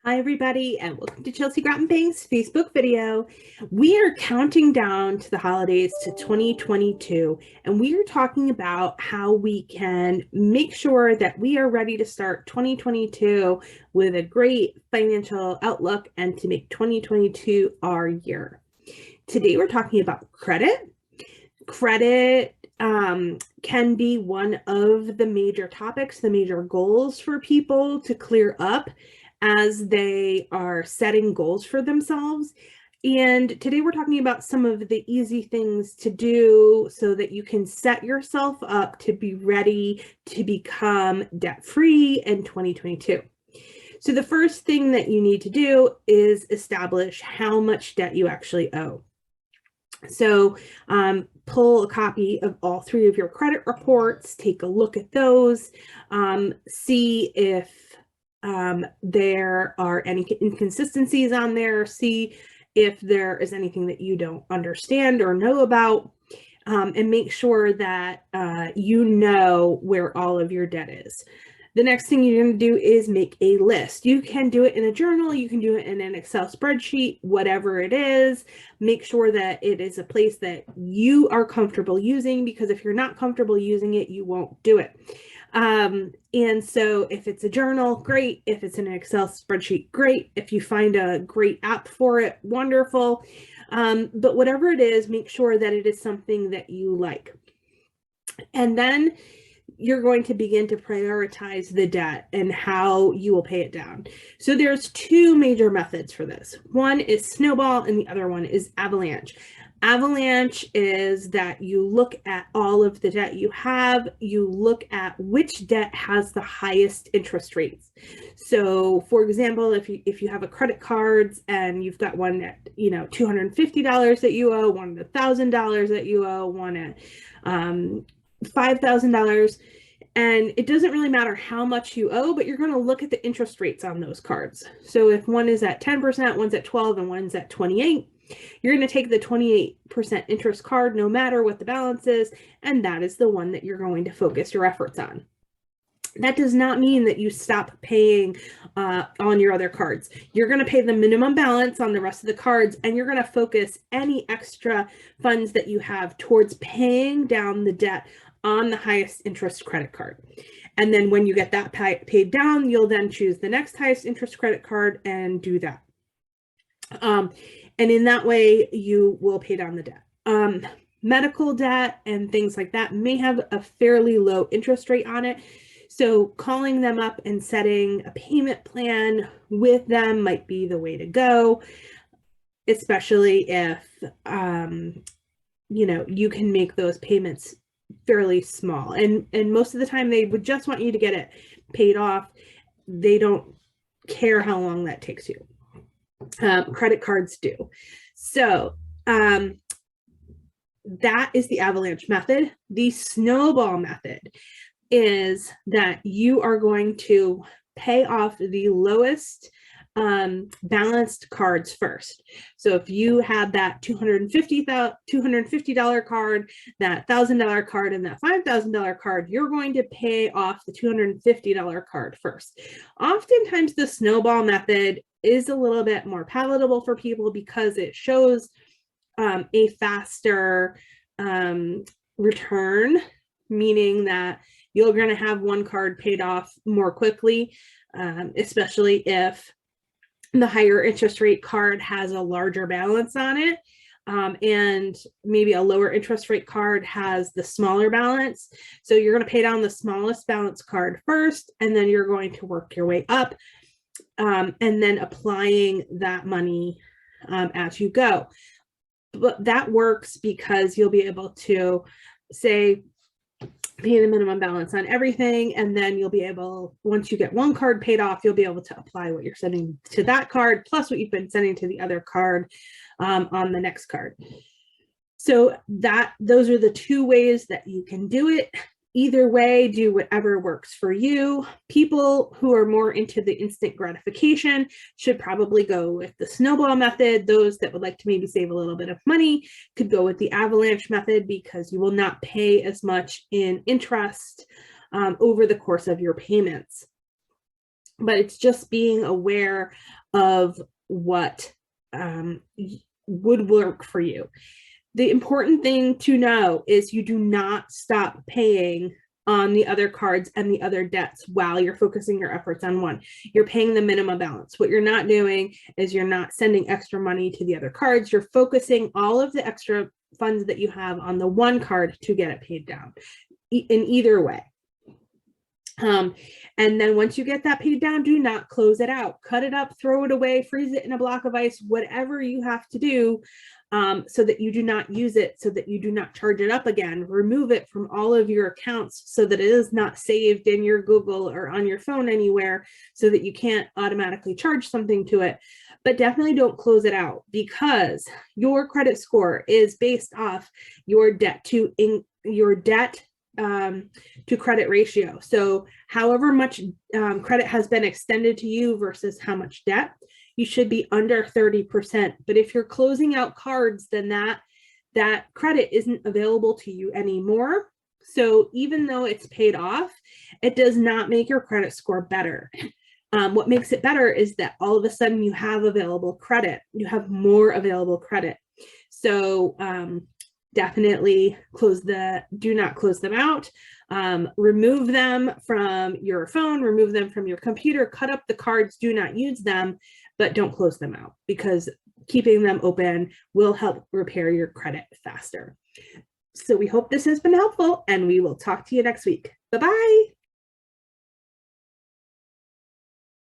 Hi, everybody, and welcome to Chelsea Groton Bank's Facebook video. We are counting down to the holidays to 2022, and we are talking about how we can make sure that we are ready to start 2022 with a great financial outlook and to make 2022 our year. Today, we're talking about credit. Credit can be one of the major topics, the major goals for people to clear up as they are setting goals for themselves. And today we're talking about some of the easy things to do so that you can set yourself up to be ready to become debt-free in 2022. So the first thing that you need to do is establish how much debt you actually owe. So pull a copy of all three of your credit reports, take a look at those, see if there are any inconsistencies on there, see if there is anything that you don't understand or know about, and make sure that you know where all of your debt is. The next thing you're going to do is make a list. You can do it in a journal, you can do it in an Excel spreadsheet, whatever it is. Make sure that it is a place that you are comfortable using, because if you're not comfortable using it, you won't do it. And so if it's a journal, great. If it's an Excel spreadsheet, great. If you find a great app for it, wonderful. But whatever it is, make sure that it is something that you like. And then you're going to begin to prioritize the debt and how you will pay it down. So there's two major methods for this. One is snowball and the other one is avalanche. Avalanche is that you look at all of the debt you have, you look at which debt has the highest interest rates. So for example, if you have a credit cards and you've got one at $250 that you owe, one at $1,000 that you owe, one at $5,000, and it doesn't really matter how much you owe, but you're going to look at the interest rates on those cards. So if one is at 10%, one's at 12, and one's at 28, you're going to take the 28% interest card no matter what the balance is, and that is the one that you're going to focus your efforts on. That does not mean that you stop paying on your other cards. You're going to pay the minimum balance on the rest of the cards, and you're going to focus any extra funds that you have towards paying down the debt on the highest interest credit card. And then when you get that paid down, you'll then choose the next highest interest credit card and do that. And in that way, you will pay down the debt. Medical debt and things like that may have a fairly low interest rate on it. So calling them up and setting a payment plan with them might be the way to go, especially if, you can make those payments fairly small. And most of the time they would just want you to get it paid off. They don't care how long that takes you. Credit cards do. So that is the avalanche method. The snowball method is that you are going to pay off the lowest balanced cards first. So if you had that $250 card, that $1,000 card, and that $5,000 card, you're going to pay off the $250 card first. Oftentimes the snowball method is a little bit more palatable for people because it shows a faster return, meaning that you're going to have one card paid off more quickly, especially if the higher interest rate card has a larger balance on it, and maybe a lower interest rate card has the smaller balance. So you're going to pay down the smallest balance card first, and then you're going to work your way up, and then applying that money as you go. But that works because you'll be able to say, pay the minimum balance on everything, and then you'll be able, once you get one card paid off, you'll be able to apply what you're sending to that card plus what you've been sending to the other card on the next card. So those are the two ways that you can do it. Either way, do whatever works for you. People who are more into the instant gratification should probably go with the snowball method. Those that would like to maybe save a little bit of money could go with the avalanche method, because you will not pay as much in interest over the course of your payments. but it's just being aware of what would work for you. The important thing to know is you do not stop paying on the other cards and the other debts while you're focusing your efforts on one. You're paying the minimum balance. What you're not doing is you're not sending extra money to the other cards. You're focusing all of the extra funds that you have on the one card to get it paid down in either way. And then once you get that paid down, do not close it out. Cut it up, throw it away, freeze it in a block of ice, whatever you have to do, so that you do not use it, so that you do not charge it up again. Remove it from all of your accounts so that it is not saved in your Google or on your phone anywhere, so that you can't automatically charge something to it. But definitely don't close it out, because your credit score is based off your debt to credit ratio. So however much credit has been extended to you versus how much debt, you should be under 30%. But if you're closing out cards, then that credit isn't available to you anymore. So even though it's paid off, it does not make your credit score better. What makes it better is that all of a sudden you have available credit. You have more available credit. So definitely do not close them out. Remove them from your phone, remove them from your computer, cut up the cards, do not use them, but don't close them out, because keeping them open will help repair your credit faster. So we hope this has been helpful, and we will talk to you next week. Bye-bye.